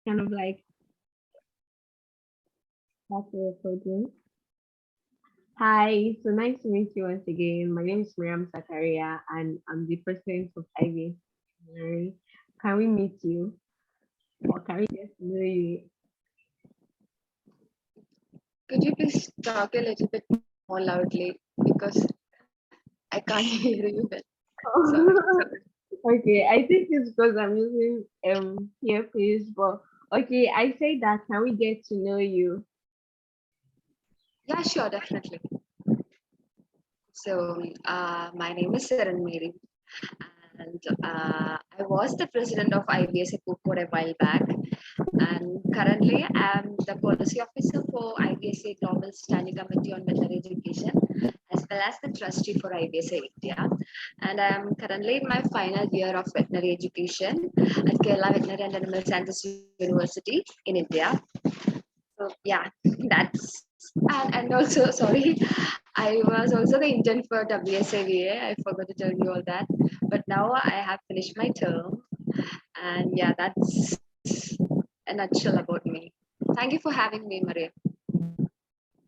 kind of like start the recording. Hi, so nice to meet you once again. My name is Miriam Zakaria and I'm the president of Ivy Unilorin. Can we meet you or can we get to know you? Could you please talk a little bit more loudly because I can't hear you well. Sorry, sorry. Okay, I think it's because I'm using earpiece, but okay, I say that can we get to know you? Yeah, sure, definitely. So, my name is Serinmary, and I was the president of IBSA for a while back, and currently I'm the policy officer for IBSA Global Standing Committee on Veterinary Education, as well as the trustee for IBSA India. And I'm currently in my final year of veterinary education at Kerala Veterinary and Animal Sciences University in India. So yeah, that's and also sorry, I was also the intern for WSAVA. I forgot to tell you all that, but now I have finished my term, and yeah, that's a nutshell about me. Thank you for having me, Maria.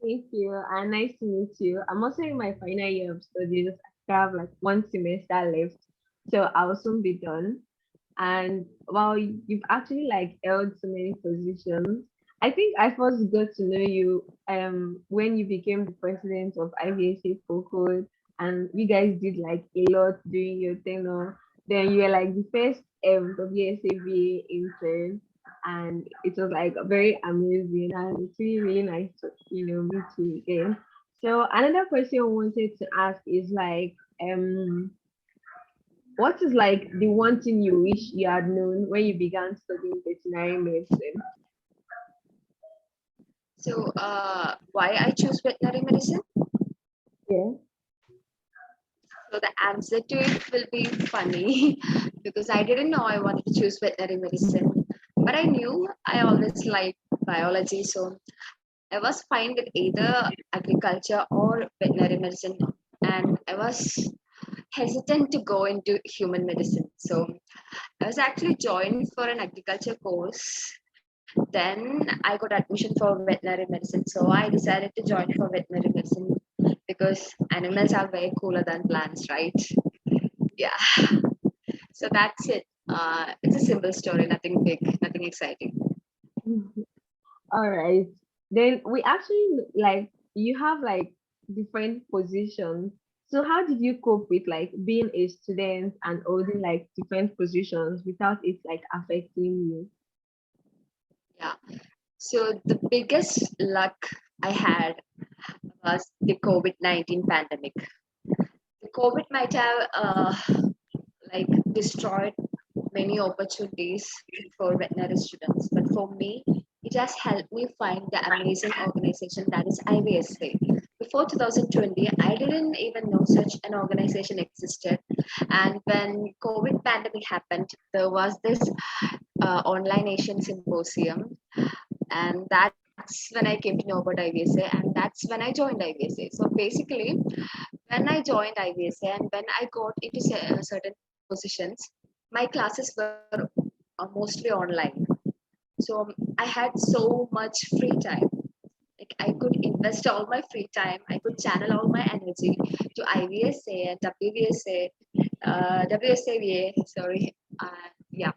Thank you and nice to meet you. I'm also in my final year of studies. I still have like one semester left, so I'll soon be done. And while you've actually like held so many positions, I think I first got to know you when you became the president of IVSA Focal and you guys did like a lot during your tenure. Then you were like the first WSAVA intern and it was like very amazing and it's really really nice to meet you again. So another question I wanted to ask is like what is like the one thing you wish you had known when you began studying veterinary medicine? So, why I choose veterinary medicine? Yeah. So the answer to it will be funny because I didn't know I wanted to choose veterinary medicine, but I knew I always liked biology, so I was fine with either agriculture or veterinary medicine, and I was hesitant to go into human medicine. So I was actually joined for an agriculture course. Then I got admission for veterinary medicine. So I decided to join for veterinary medicine because animals are way cooler than plants, right? Yeah. So that's it. It's a simple story, nothing big, nothing exciting. All right. Then we actually like you have like different positions. So how did you cope with like being a student and holding like different positions without it like affecting you? Yeah. So the biggest luck I had was the COVID-19 pandemic. The COVID might have like destroyed many opportunities for veterinary students, but for me, it has helped me find the amazing organization that is IVSA. Before 2020, I didn't even know such an organization existed. And when COVID pandemic happened, there was this online Asian symposium, and that's when I came to know about IVSA, and that's when I joined IVSA. So basically, when I joined IVSA and when I got into certain positions, my classes were mostly online. So I had so much free time. Like I could invest all my free time. I could channel all my energy to IVSA and WVSA, WSAVA. Sorry, yeah,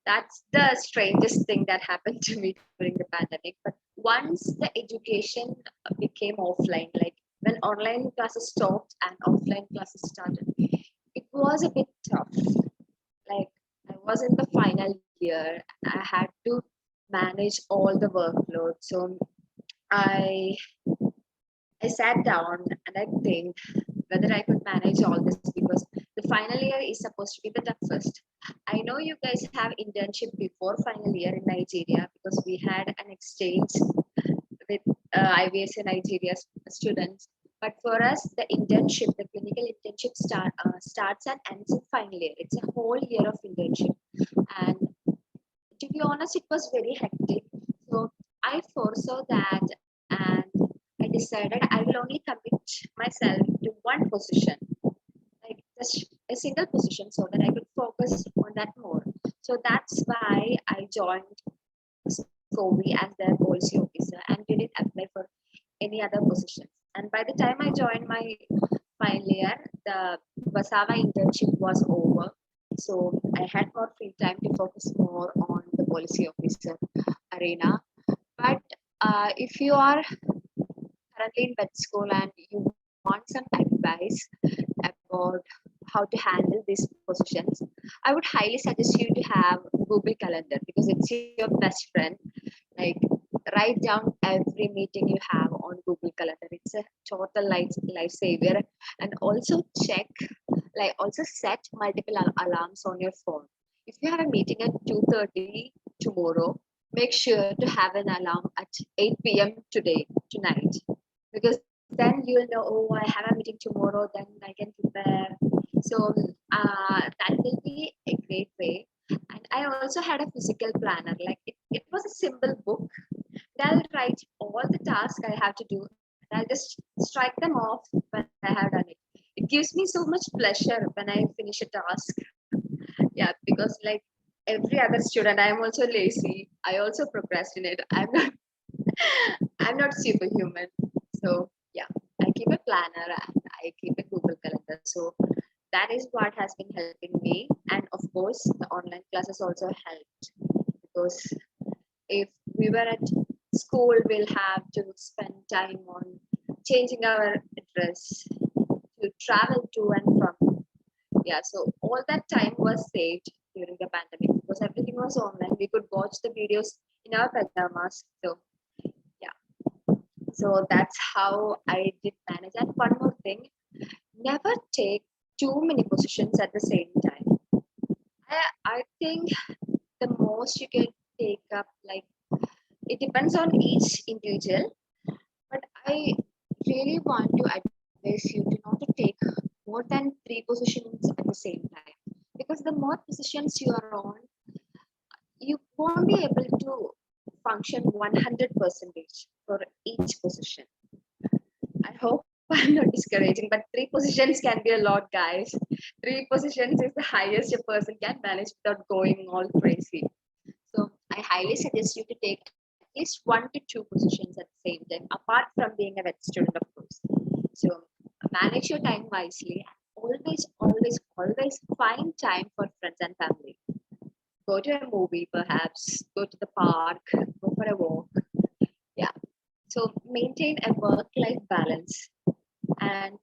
that's the strangest thing that happened to me during the pandemic. But once the education became offline, like when online classes stopped and offline classes started, it was a bit tough. Like I was in the final year, I had to manage all the workload. So I I sat down and I think whether I could manage all this because the final year is supposed to be the toughest. I know you guys have internship before final year in Nigeria because we had an exchange with IVS in Nigeria students. But for us, the internship, the clinical internship starts and ends in final year. It's a whole year of internship. And to be honest, it was very hectic. So I foresaw that and I decided I will only commit myself to one position, like just a single position, so that I could focus on that more. So that's why I joined SCOVI as their policy officer and didn't apply for any other positions. And by the time I joined my final year, the Wasava internship was over. So I had more free time to focus more on the policy officer arena. But if you are currently in med school and you want some advice about how to handle these positions, I would highly suggest you to have Google Calendar because it's your best friend. Like, write down every meeting you have on Google Calendar. It's a total lifesaver. And also check, like, also set multiple alarms on your phone. If you have a meeting at 2:30 tomorrow, make sure to have an alarm at 8 p.m. tonight, because then you'll know, oh, I have a meeting tomorrow, then I can prepare. So that will be a great way. And I also had a physical planner. Like, it was a simple book. And I'll write all the tasks I have to do, and I'll just strike them off when I have done it. It gives me so much pleasure when I finish a task. Yeah, because like every other student, I am also lazy. I also procrastinate. I'm not superhuman. So yeah, I keep a planner and I keep a Google Calendar. So that is what has been helping me. And of course, the online classes also helped because if we were at school, we'll have to spend time on changing our address to travel to and from. Yeah, so all that time was saved during the pandemic because everything was online. We could watch the videos in our pajamas. So yeah, so that's how I did manage. And one more thing, never take too many positions at the same time. I think the most you can take up, like, it depends on each individual, but I really want to advise you to not to take more than 3 positions at the same time, because the more positions you are on, you won't be able to function 100% for each position. I hope I'm not discouraging, but 3 positions can be a lot, guys. 3 positions is the highest a person can manage without going all crazy. So I highly suggest you to take at least 1 to 2 positions at the same time, apart from being a vet student, of course. So manage your time wisely and always find time for friends and family. Go to a movie, perhaps, go to the park, go for a walk. Yeah. So maintain a work-life balance and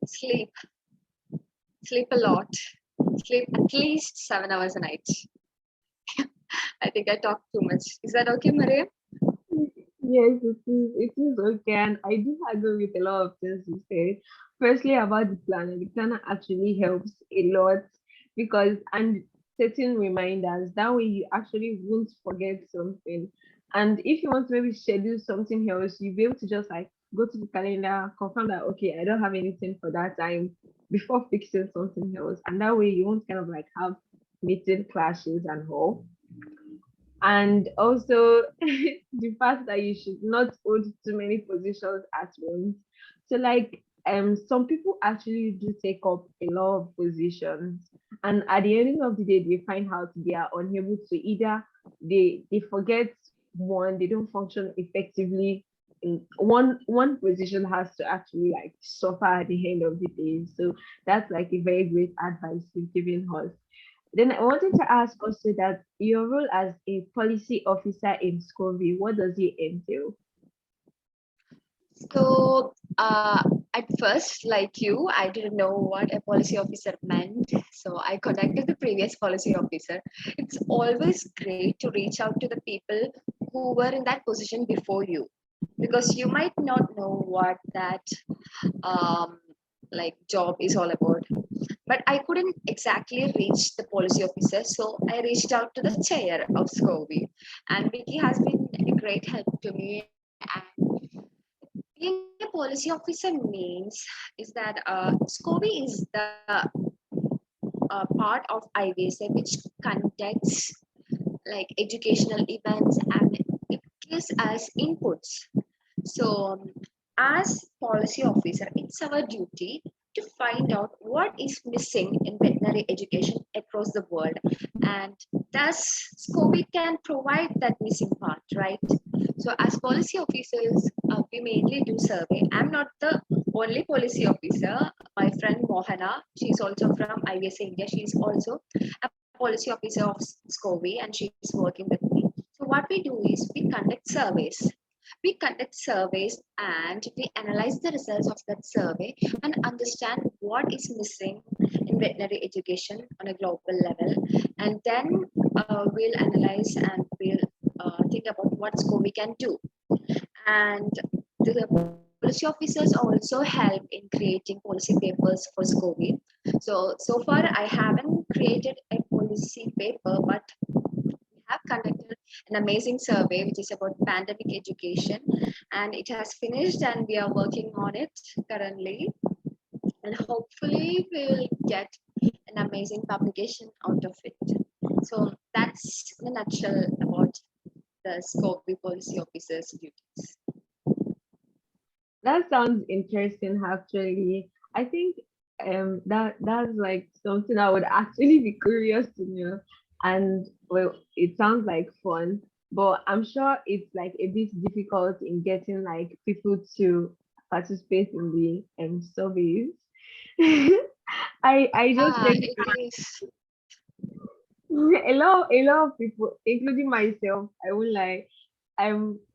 sleep. Sleep a lot. Sleep at least 7 hours a night. I think I talked too much. Is that okay, Maria? Yes, it is. It is okay, and I do agree with a lot of things you said. Firstly, about the planner. The planner actually helps a lot because and setting reminders. That way, you actually won't forget something. And if you want to maybe schedule something else, you'll be able to just like go to the calendar, confirm that okay, I don't have anything for that time before fixing something else, and that way you won't kind of like have meeting clashes and all. And also the fact that you should not hold too many positions at once. So like some people actually do take up a lot of positions, and at the end of the day they find out they are unable to either they forget one, they don't function effectively in one position has to actually like suffer at the end of the day. So that's like a very great advice you've given us. Then I wanted to ask also that your role as a policy officer in SCOVI, what does it entail? So, at first, like you, I didn't know what a policy officer meant. So, I contacted the previous policy officer. It's always great to reach out to the people who were in that position before you, because you might not know what that um, like job is all about. But I couldn't exactly reach the policy officer, so I reached out to the chair of SCOVI, and Vicky has been a great help to me. And being a policy officer means is that SCOVI is the part of IVSA which conducts like educational events and it gives us inputs. So, as policy officer, it's our duty to find out what is missing in veterinary education across the world, and thus SCOBY can provide that missing part, right? So as policy officers, we mainly do survey. I'm not the only policy officer. My friend Mohana, she's also from Ivsa India. She's also a policy officer of SCOBY and she's working with me. So what we do is we conduct surveys. We conduct surveys and we analyze the results of that survey and understand what is missing in veterinary education on a global level. And then we'll analyze and we'll think about what SCOBY can do. And the policy officers also help in creating policy papers for SCOBY. So far I haven't created a policy paper, but have conducted an amazing survey which is about pandemic education, and it has finished and we are working on it currently, and hopefully we will get an amazing publication out of it. So that's in a nutshell about the SCOBY policy officers duties. That sounds interesting actually. I think that's like something I would actually be curious to know. And well, it sounds like fun, but I'm sure it's like a bit difficult in getting like people to participate in the surveys. I just Yeah, think it is. a lot of people, including myself, I will like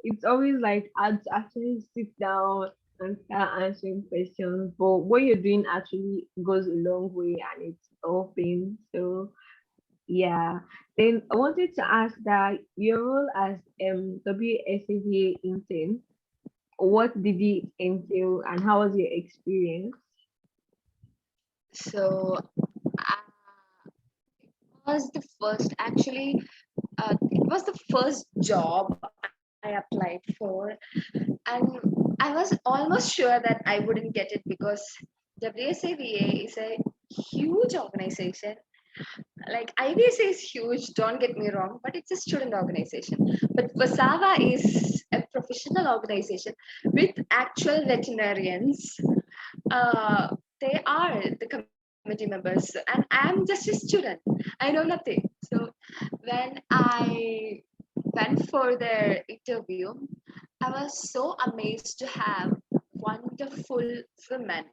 it's always like hard to actually sit down and start answering questions. But what you're doing actually goes a long way and it's open. So yeah. Then I wanted to ask that your role as WSAVA intern, what did it entail and how was your experience? So was the first actually it was the first job I applied for, and I was almost sure that I wouldn't get it because WSAVA is a huge organization. Like IVSA is huge, don't get me wrong, but it's a student organization. But Vasava is a professional organization with actual veterinarians. They are the committee members, and I'm just a student. I know nothing. So when I went for their interview, I was so amazed to have wonderful women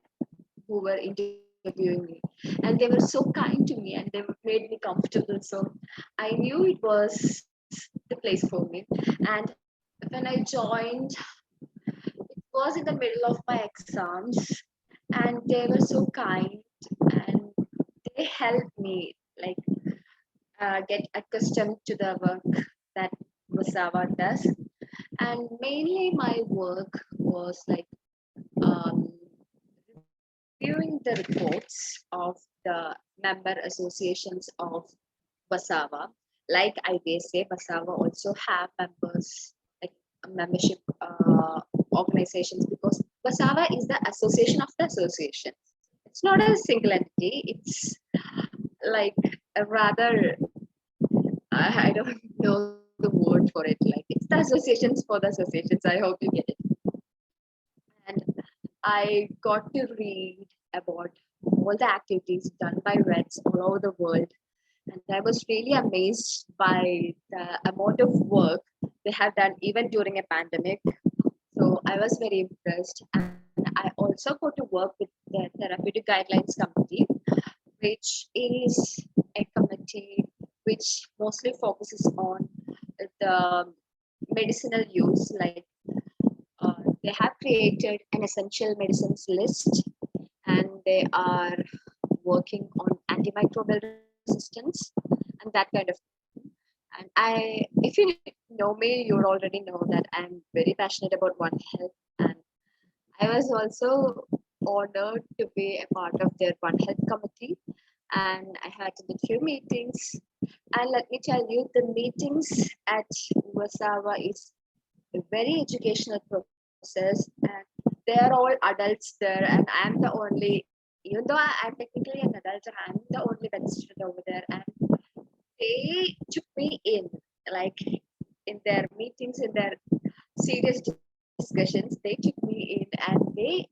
who were interviewing me, and they were so kind to me and they made me comfortable. So I knew it was the place for me. And when I joined, it was in the middle of my exams, and they were so kind and they helped me like get accustomed to the work that Wasawa does. And mainly my work was like um, reviewing the reports of the member associations of Wasawa. Like I may say, Wasawa also have members, like membership organizations, because Wasawa is the association of the association. It's not a single entity. It's like a rather I don't know the word for it. Like it's the associations for the associations. I hope you get it. And I got to read about all the activities done by Reds all over the world. And I was really amazed by the amount of work they have done even during a pandemic. So I was very impressed. And I also got to work with the Therapeutic Guidelines Committee, which is a committee which mostly focuses on the medicinal use. Like they have created an essential medicines list, and they are working on antimicrobial resistance and that kind of thing. And if you know me, you already know that I'm very passionate about One Health, and I was also honored to be a part of their One Health committee, and I had to do few meetings. And let me tell you, the meetings at Wasawa is a very educational process, and they are all adults there, and I'm the only, even though I'm technically an adult, I'm the only vet student over there, and they took me in, like in their meetings, in their serious discussions, they took me in and they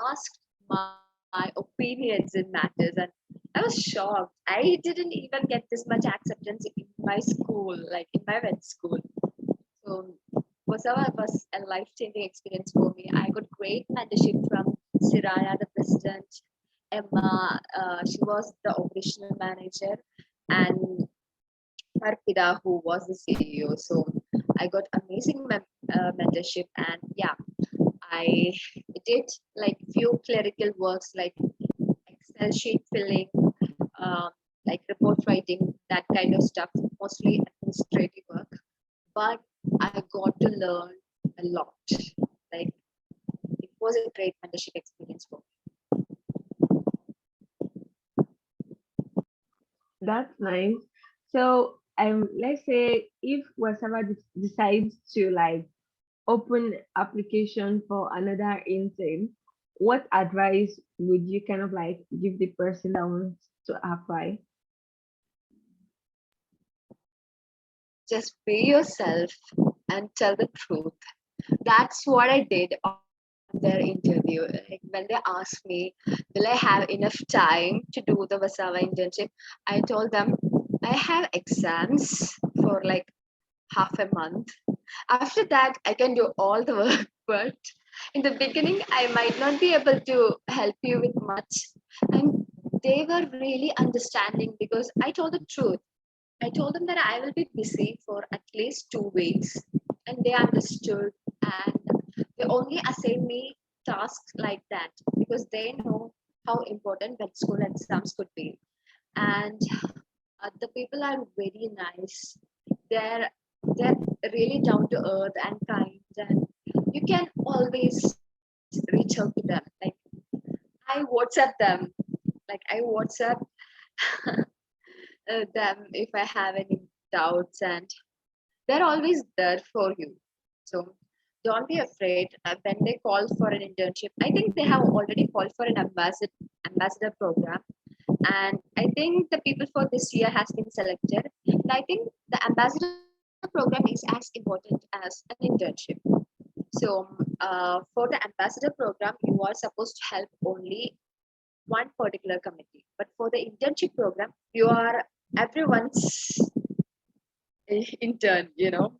asked my my opinions in matters, and I was shocked. I didn't even get this much acceptance in my school, like in my vet school. So Vasawa was a life-changing experience for me. I got great mentorship from Siraya, the president, Emma, she was the operational manager, and Arpida, who was the CEO. So I got amazing mentorship, and yeah, I did like few clerical works like Excel sheet filling, um, like report writing, that kind of stuff, mostly administrative work. But I got to learn a lot. Like it was a great mentorship experience for That's nice. So, let's say if whatever decides to like open application for another intern, what advice would you kind of like give the person that wants to apply? me. Just be yourself and tell the truth. That's what I did on their interview. Like when they asked me, will I have enough time to do the Vasawa internship? I told them I have exams for like half a month. After that, I can do all the work, but in the beginning, I might not be able to help you with much. And they were really understanding because I told the truth. I told them that I will be busy for at least 2 weeks, and they understood. And they only assigned me tasks like that because they know how important that school exams could be. And the people are very nice. They're they're really down to earth and kind, and you can always reach out to them. Like I WhatsApp them, like I WhatsApp them if I have any doubts, and they're always there for you. So don't be afraid when they call for an internship. I think they have already called for an ambassador program, and I think the people for this year has been selected. And I think the ambassador program is as important as an internship. So for the ambassador program, you are supposed to help only one particular committee, but for the internship program, you are everyone's intern, you know.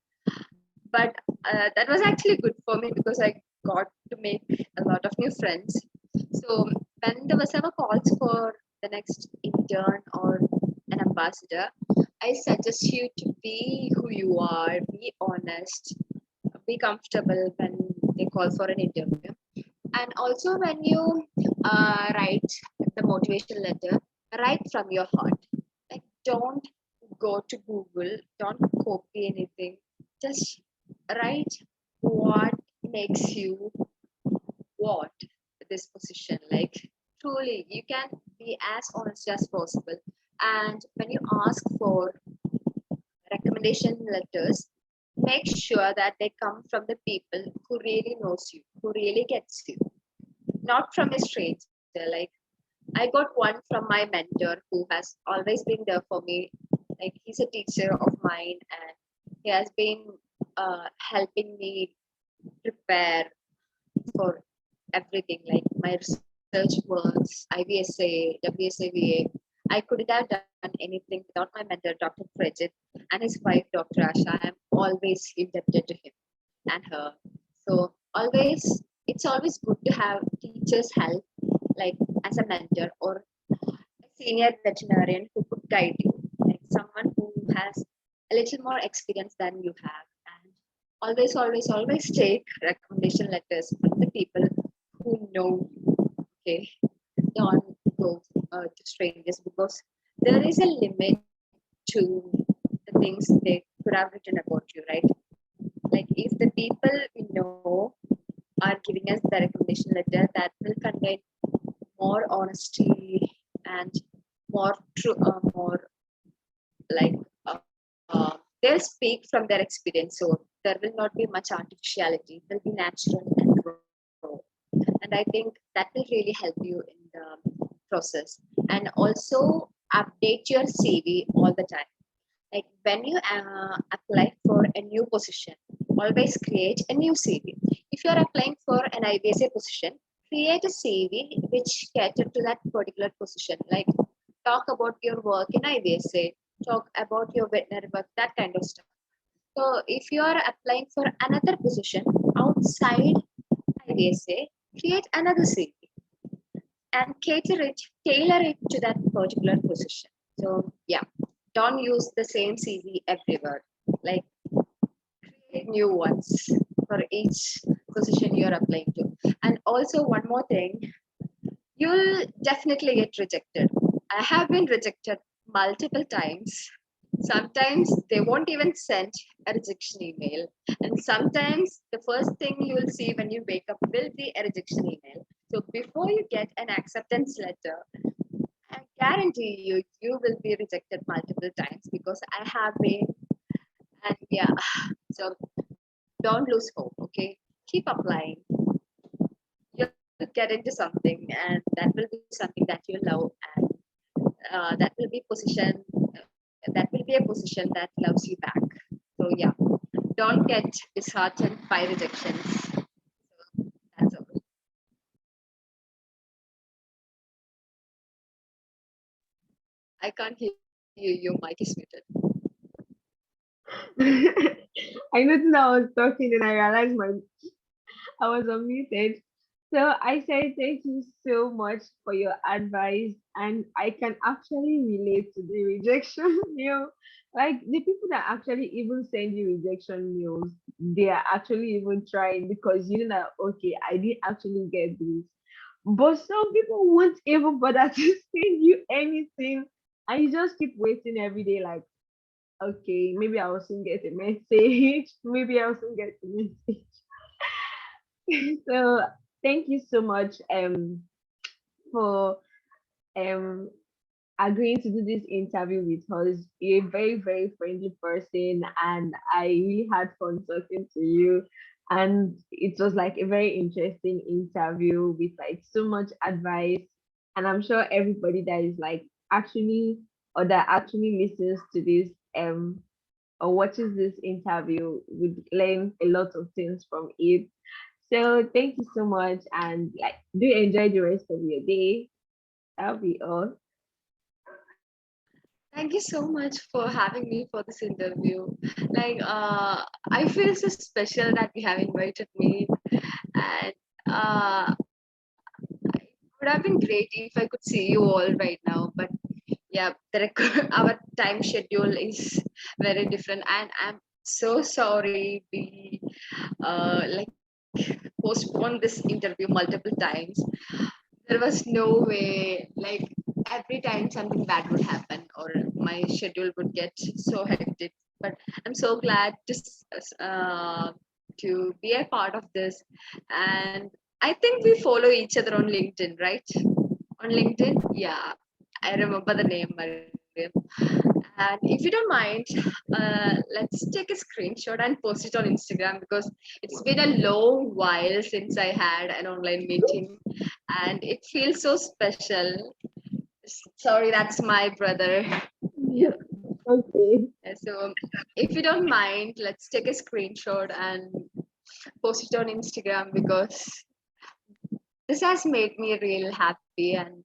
But that was actually good for me because I got to make a lot of new friends. So when the Vasava calls for the next intern or an ambassador, I suggest you to be who you are, be honest, be comfortable when they call for an interview. And also when you write the motivation letter, write from your heart. Like don't go to Google, don't copy anything. Just write what makes you want this position. Like truly, you can be as honest as possible. And when you ask for recommendation letters, make sure that they come from the people who really knows you, who really gets you, not from a stranger. Like I got one from my mentor who has always been there for me. Like he's a teacher of mine, and he has been helping me prepare for everything, like my research works, IVSA, WSAVA. I couldn't have done anything without my mentor, Dr. Frederick, and his wife, Dr. Asha. I am always indebted to him and her. So always, it's always good to have teachers' help, like as a mentor or a senior veterinarian who could guide you, like someone who has a little more experience than you have. And always take recommendation letters from the people who know you. Okay, don't go to strangers because there is a limit to the things they could have written about you, right? Like if the people we know are giving us the recommendation letter, that will contain more honesty and more true, more like they'll speak from their experience. So there will not be much artificiality. It will be natural and raw. And I think that will really help you in the process. And also update your CV all the time. Like when you apply for a new position, always create a new CV. If you are applying for an IBSA position, create a CV which cater to that particular position. Like talk about your work in IBSA, talk about your veterinary work, that kind of stuff. So if you are applying for another position outside IBSA, create another CV and tailor it to that particular position. So yeah, don't use the same CV everywhere. Like create new ones for each position you're applying to. And also one more thing, you'll definitely get rejected. I have been rejected multiple times. Sometimes they won't even send a rejection email. And sometimes the first thing you will see when you wake up will be a rejection email. So before you get an acceptance letter, I guarantee you, you will be rejected multiple times because I have been. And yeah, so don't lose hope, okay? Keep applying. You'll get into something, and that will be something that you love, and that will be a position that loves you back. So yeah, don't get disheartened by rejections. So that's all. I can't hear you. Your mic is muted. I noticed I was talking and I realized I was unmuted. So I said thank you so much for your advice, and I can actually relate to the rejection mail. Like the people that actually even send you rejection mails, they are actually even trying because you know that okay, I didn't actually get this. But some people won't even bother to send you anything, and you just keep waiting every day, like okay, maybe I'll soon get a message. Maybe I'll soon get a message. So thank you so much for um agreeing to do this interview with us. You're a very, very friendly person, and I really had fun talking to you. And it was like a very interesting interview with like so much advice. And I'm sure everybody that is like actually or that actually listens to this or watches this interview would learn a lot of things from it. So thank you so much, and like do enjoy the rest of your day. That'll be all. Thank you so much for having me for this interview. Like, I feel so special that you have invited me, and it would have been great if I could see you all right now. But yeah, our time schedule is very different, and I'm so sorry we like postponed this interview multiple times. There was no way, like every time something bad would happen or my schedule would get so hectic. But I'm so glad to be a part of this. And I think we follow each other on LinkedIn, right? On LinkedIn, yeah, I remember the name, Mariam. And if you don't mind, let's take a screenshot and post it on Instagram because it's been a long while since I had an online meeting and it feels so special. Sorry, that's my brother. Yeah. Okay. So if you don't mind, let's take a screenshot and post it on Instagram because this has made me real happy and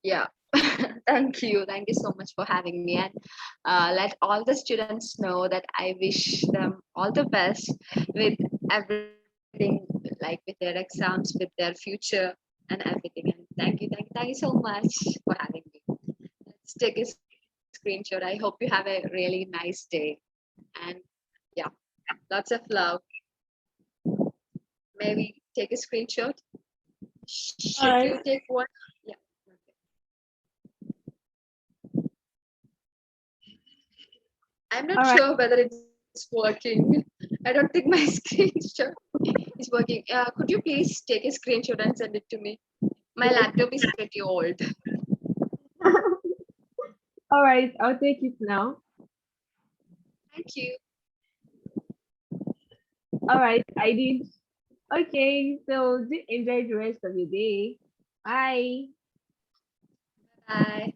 yeah. Thank you so much for having me, and let all the students know that I wish them all the best with everything, like with their exams, with their future, and everything. And thank you so much for having me. Let's take a screenshot. I hope you have a really nice day, and yeah, lots of love. Maybe take a screenshot. Should All you right. take one? Yeah. I'm All not right. sure whether it's working. I don't think my screenshot is working. Could you please take a screenshot and send it to me? My laptop is pretty old. All right. I'll take it now. Thank you. All right. I did. Okay. So do enjoy the rest of your day. Bye. Bye.